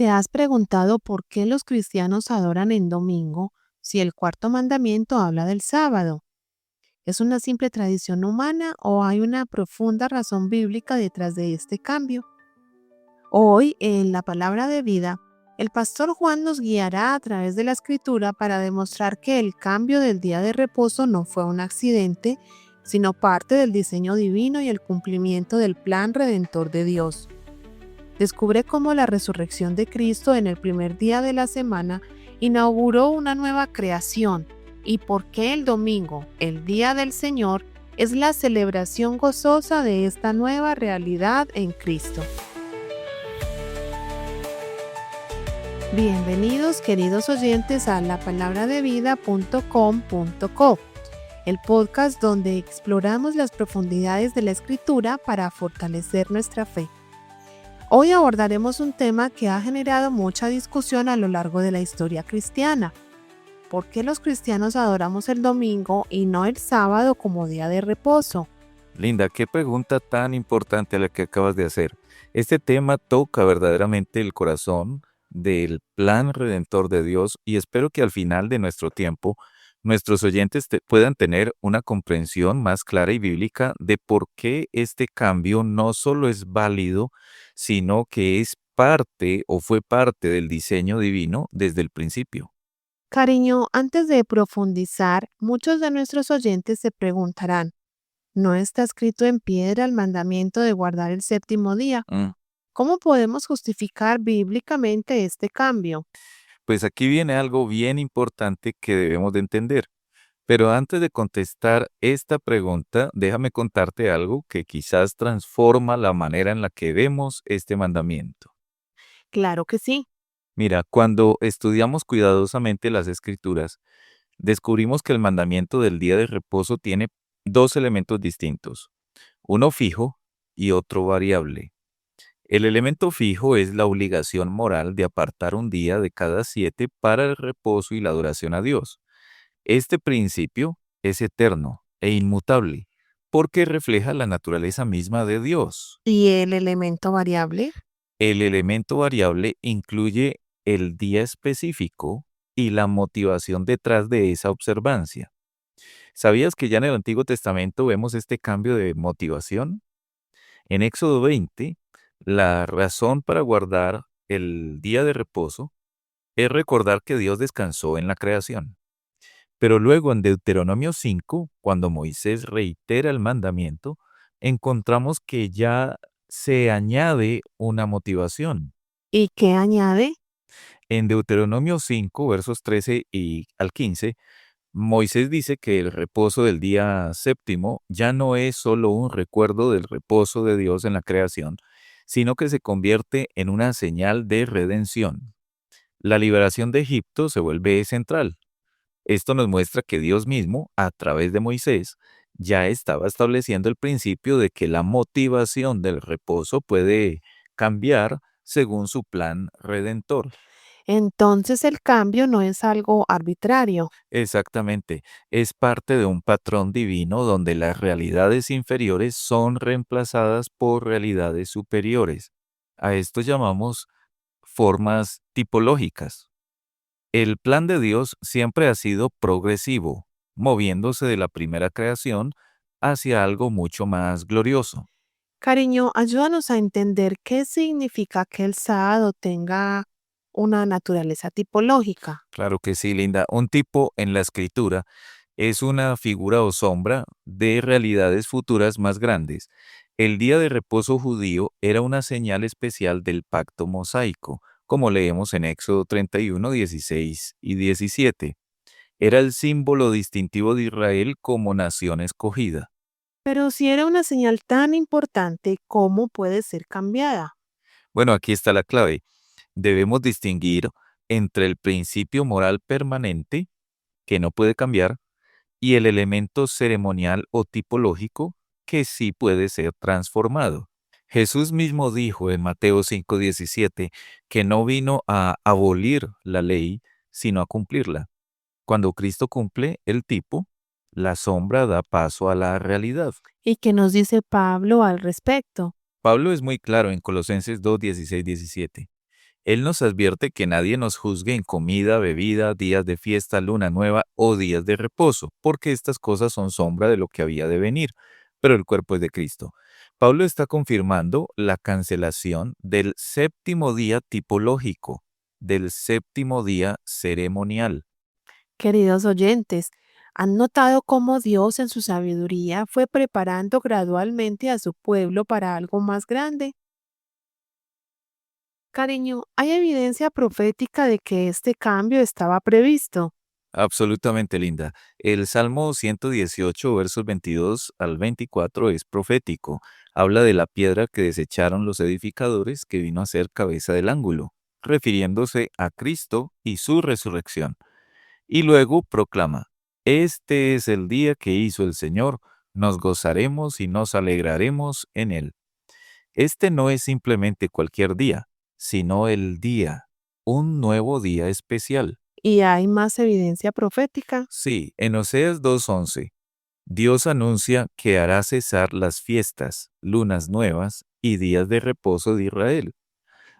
¿Te has preguntado por qué los cristianos adoran en domingo si el cuarto mandamiento habla del sábado? ¿Es una simple tradición humana o hay una profunda razón bíblica detrás de este cambio? Hoy, en la palabra de vida, el pastor Juan nos guiará a través de la escritura para demostrar que el cambio del día de reposo no fue un accidente, sino parte del diseño divino y el cumplimiento del plan redentor de Dios. Descubre cómo la resurrección de Cristo en el primer día de la semana inauguró una nueva creación y por qué el domingo, el día del Señor, es la celebración gozosa de esta nueva realidad en Cristo. Bienvenidos, queridos oyentes, a lapalabraDeVida.com.co, el podcast donde exploramos las profundidades de la Escritura para fortalecer nuestra fe. Hoy abordaremos un tema que ha generado mucha discusión a lo largo de la historia cristiana. ¿Por qué los cristianos adoramos el domingo y no el sábado como día de reposo? Linda, qué pregunta tan importante la que acabas de hacer. Este tema toca verdaderamente el corazón del plan redentor de Dios y espero que al final de nuestro tiempo nuestros oyentes puedan tener una comprensión más clara y bíblica de por qué este cambio no solo es válido, sino que es parte o fue parte del diseño divino desde el principio. Cariño, antes de profundizar, muchos de nuestros oyentes se preguntarán, ¿no está escrito en piedra el mandamiento de guardar el séptimo día? Mm. ¿Cómo podemos justificar bíblicamente este cambio? Pues aquí viene algo bien importante que debemos de entender. Pero antes de contestar esta pregunta, déjame contarte algo que quizás transforma la manera en la que vemos este mandamiento. Claro que sí. Mira, cuando estudiamos cuidadosamente las Escrituras, descubrimos que el mandamiento del día de reposo tiene dos elementos distintos, uno fijo y otro variable. El elemento fijo es la obligación moral de apartar un día de cada 7 para el reposo y la adoración a Dios. Este principio es eterno e inmutable porque refleja la naturaleza misma de Dios. ¿Y el elemento variable? El elemento variable incluye el día específico y la motivación detrás de esa observancia. ¿Sabías que ya en el Antiguo Testamento vemos este cambio de motivación? En Éxodo 20, la razón para guardar el día de reposo es recordar que Dios descansó en la creación. Pero luego en Deuteronomio 5, cuando Moisés reitera el mandamiento, encontramos que ya se añade una motivación. ¿Y qué añade? En Deuteronomio 5, versos 13 y al 15, Moisés dice que el reposo del día séptimo ya no es solo un recuerdo del reposo de Dios en la creación, sino que se convierte en una señal de redención. La liberación de Egipto se vuelve central. Esto nos muestra que Dios mismo, a través de Moisés, ya estaba estableciendo el principio de que la motivación del reposo puede cambiar según su plan redentor. Entonces el cambio no es algo arbitrario. Exactamente, es parte de un patrón divino donde las realidades inferiores son reemplazadas por realidades superiores. A esto llamamos formas tipológicas. El plan de Dios siempre ha sido progresivo, moviéndose de la primera creación hacia algo mucho más glorioso. Cariño, ayúdanos a entender qué significa que el sábado tenga una naturaleza tipológica. Claro que sí, Linda. Un tipo en la escritura es una figura o sombra de realidades futuras más grandes. El día de reposo judío era una señal especial del pacto mosaico, como leemos en Éxodo 31, 16 y 17. Era el símbolo distintivo de Israel como nación escogida. Pero si era una señal tan importante, ¿cómo puede ser cambiada? Bueno, aquí está la clave. Debemos distinguir entre el principio moral permanente, que no puede cambiar, y el elemento ceremonial o tipológico, que sí puede ser transformado. Jesús mismo dijo en Mateo 5:17 que no vino a abolir la ley, sino a cumplirla. Cuando Cristo cumple el tipo, la sombra da paso a la realidad. ¿Y qué nos dice Pablo al respecto? Pablo es muy claro en Colosenses 2:16-17. Él nos advierte que nadie nos juzgue en comida, bebida, días de fiesta, luna nueva o días de reposo, porque estas cosas son sombra de lo que había de venir, pero el cuerpo es de Cristo. Pablo está confirmando la cancelación del séptimo día tipológico, del séptimo día ceremonial. Queridos oyentes, ¿han notado cómo Dios en su sabiduría fue preparando gradualmente a su pueblo para algo más grande? Cariño, ¿hay evidencia profética de que este cambio estaba previsto? Absolutamente linda. El Salmo 118, versos 22 al 24 es profético. Habla de la piedra que desecharon los edificadores que vino a ser cabeza del ángulo, refiriéndose a Cristo y su resurrección. Y luego proclama, este es el día que hizo el Señor, nos gozaremos y nos alegraremos en él. Este no es simplemente cualquier día, sino el día, un nuevo día especial. ¿Y hay más evidencia profética? Sí, en Oseas 2:11, Dios anuncia que hará cesar las fiestas, lunas nuevas y días de reposo de Israel.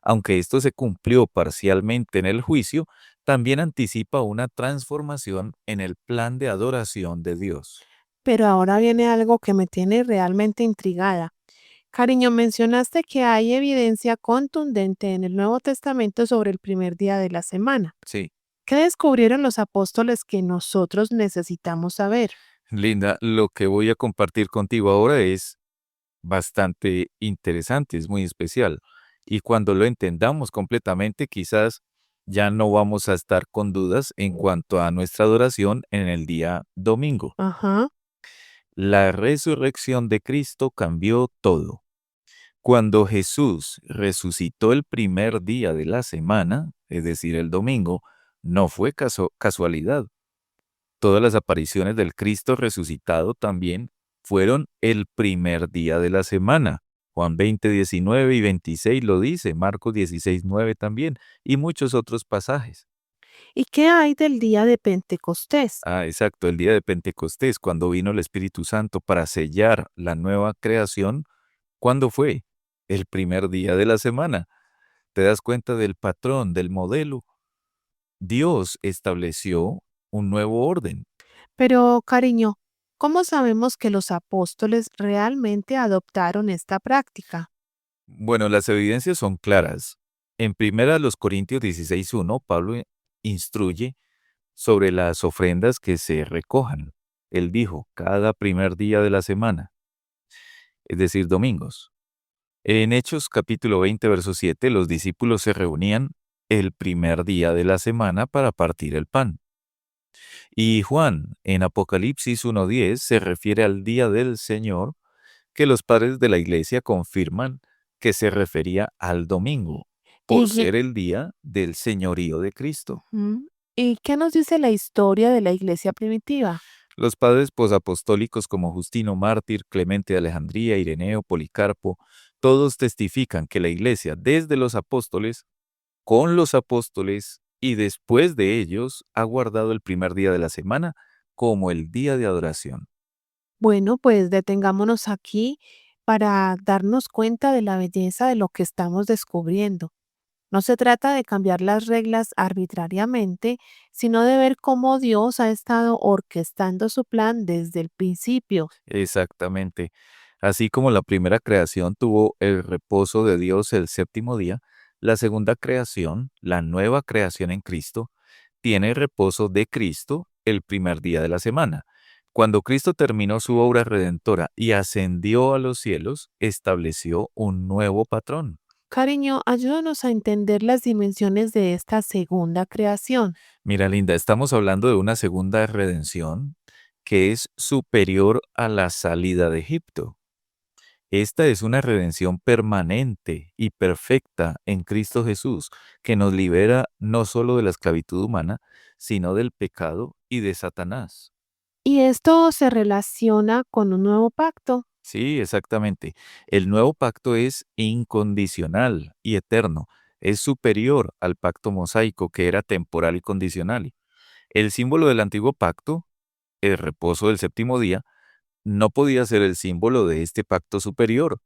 Aunque esto se cumplió parcialmente en el juicio, también anticipa una transformación en el plan de adoración de Dios. Pero ahora viene algo que me tiene realmente intrigada. Cariño, mencionaste que hay evidencia contundente en el Nuevo Testamento sobre el primer día de la semana. Sí, ¿Qué descubrieron los apóstoles que nosotros necesitamos saber? Linda, lo que voy a compartir contigo ahora es bastante interesante, es muy especial. Y cuando lo entendamos completamente, quizás ya no vamos a estar con dudas en cuanto a nuestra adoración en el día domingo. Ajá. La resurrección de Cristo cambió todo. Cuando Jesús resucitó el primer día de la semana, es decir, el domingo, no fue casualidad. Todas las apariciones del Cristo resucitado también fueron el primer día de la semana. Juan 20, 19 y 26 lo dice, Marcos 16, 9 también, y muchos otros pasajes. ¿Y qué hay del día de Pentecostés? Ah, exacto, el día de Pentecostés, cuando vino el Espíritu Santo para sellar la nueva creación, ¿cuándo fue? El primer día de la semana. ¿Te das cuenta del patrón, del modelo? Dios estableció un nuevo orden. Pero, cariño, ¿cómo sabemos que los apóstoles realmente adoptaron esta práctica? Bueno, las evidencias son claras. En primera los Corintios 16:1, Pablo instruye sobre las ofrendas que se recojan. Él dijo, cada primer día de la semana, es decir, domingos. En Hechos capítulo 20, verso 7, los discípulos se reunían el primer día de la semana para partir el pan. Y Juan, en Apocalipsis 1:10, se refiere al día del Señor, que los padres de la iglesia confirman que se refería al domingo, por ¿Y qué, ser el día del señorío de Cristo. mm, ¿y qué nos dice la historia de la iglesia primitiva? Los padres posapostólicos como Justino Mártir, Clemente de Alejandría, Ireneo, Policarpo, todos testifican que la iglesia, desde los apóstoles, con los apóstoles y después de ellos, ha guardado el primer día de la semana como el día de adoración. Bueno, pues detengámonos aquí para darnos cuenta de la belleza de lo que estamos descubriendo. No se trata de cambiar las reglas arbitrariamente, sino de ver cómo Dios ha estado orquestando su plan desde el principio. Exactamente. Así como la primera creación tuvo el reposo de Dios el séptimo día, la segunda creación, la nueva creación en Cristo, tiene el reposo de Cristo el primer día de la semana. Cuando Cristo terminó su obra redentora y ascendió a los cielos, estableció un nuevo patrón. Cariño, ayúdanos a entender las dimensiones de esta segunda creación. Mira, Linda, estamos hablando de una segunda redención que es superior a la salida de Egipto. Esta es una redención permanente y perfecta en Cristo Jesús, que nos libera no solo de la esclavitud humana, sino del pecado y de Satanás. Y esto se relaciona con un nuevo pacto. Sí, exactamente. El nuevo pacto es incondicional y eterno. Es superior al pacto mosaico, que era temporal y condicional. El símbolo del antiguo pacto, el reposo del séptimo día, no podía ser el símbolo de este pacto superior.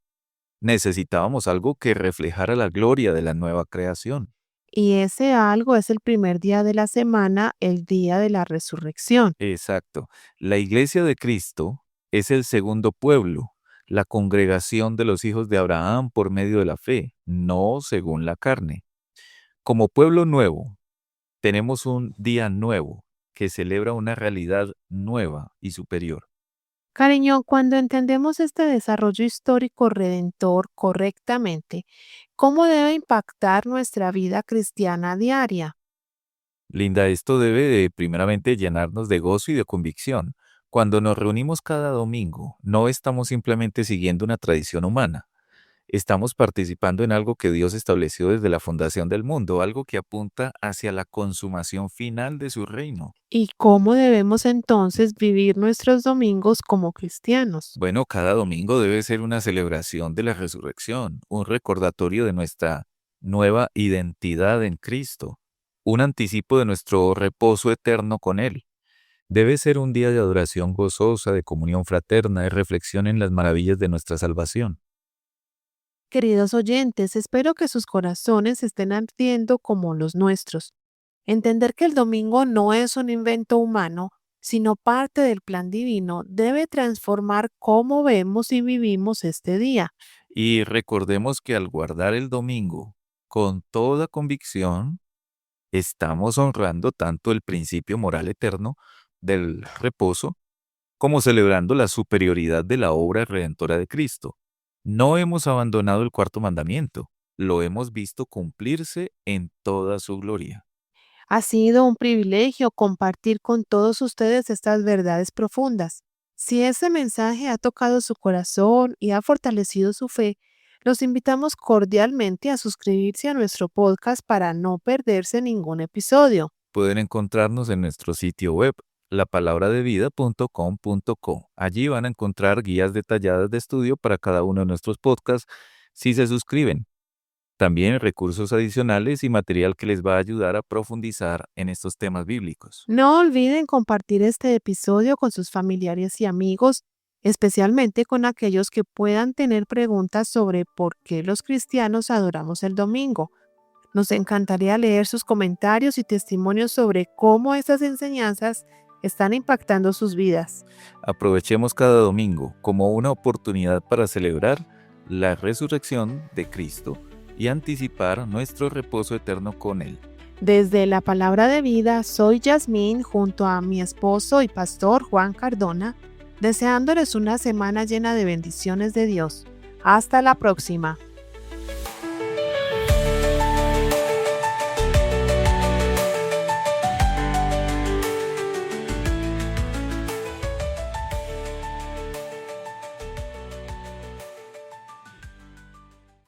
Necesitábamos algo que reflejara la gloria de la nueva creación. Y ese algo es el primer día de la semana, el día de la resurrección. Exacto. La iglesia de Cristo es el segundo pueblo, la congregación de los hijos de Abraham por medio de la fe, no según la carne. Como pueblo nuevo, tenemos un día nuevo que celebra una realidad nueva y superior. Cariño, cuando entendemos este desarrollo histórico redentor correctamente, ¿cómo debe impactar nuestra vida cristiana diaria? Linda, esto debe de primeramente llenarnos de gozo y de convicción. Cuando nos reunimos cada domingo, no estamos simplemente siguiendo una tradición humana. Estamos participando en algo que Dios estableció desde la fundación del mundo, algo que apunta hacia la consumación final de su reino. ¿Y cómo debemos entonces vivir nuestros domingos como cristianos? Bueno, cada domingo debe ser una celebración de la resurrección, un recordatorio de nuestra nueva identidad en Cristo, un anticipo de nuestro reposo eterno con Él. Debe ser un día de adoración gozosa, de comunión fraterna, de reflexión en las maravillas de nuestra salvación. Queridos oyentes, espero que sus corazones estén ardiendo como los nuestros. Entender que el domingo no es un invento humano, sino parte del plan divino, debe transformar cómo vemos y vivimos este día. Y recordemos que al guardar el domingo con toda convicción, estamos honrando tanto el principio moral eterno del reposo como celebrando la superioridad de la obra redentora de Cristo. No hemos abandonado el cuarto mandamiento, lo hemos visto cumplirse en toda su gloria. Ha sido un privilegio compartir con todos ustedes estas verdades profundas. Si ese mensaje ha tocado su corazón y ha fortalecido su fe, los invitamos cordialmente a suscribirse a nuestro podcast para no perderse ningún episodio. Pueden encontrarnos en nuestro sitio web lapalabradeVida.com.co. Allí van a encontrar guías detalladas de estudio para cada uno de nuestros podcasts si se suscriben. También recursos adicionales y material que les va a ayudar a profundizar en estos temas bíblicos. No olviden compartir este episodio con sus familiares y amigos, especialmente con aquellos que puedan tener preguntas sobre por qué los cristianos adoramos el domingo. Nos encantaría leer sus comentarios y testimonios sobre cómo estas enseñanzas están impactando sus vidas. Aprovechemos cada domingo como una oportunidad para celebrar la resurrección de Cristo y anticipar nuestro reposo eterno con Él. Desde la Palabra de Vida, soy Yasmín junto a mi esposo y pastor Juan Cardona, deseándoles una semana llena de bendiciones de Dios. Hasta la próxima.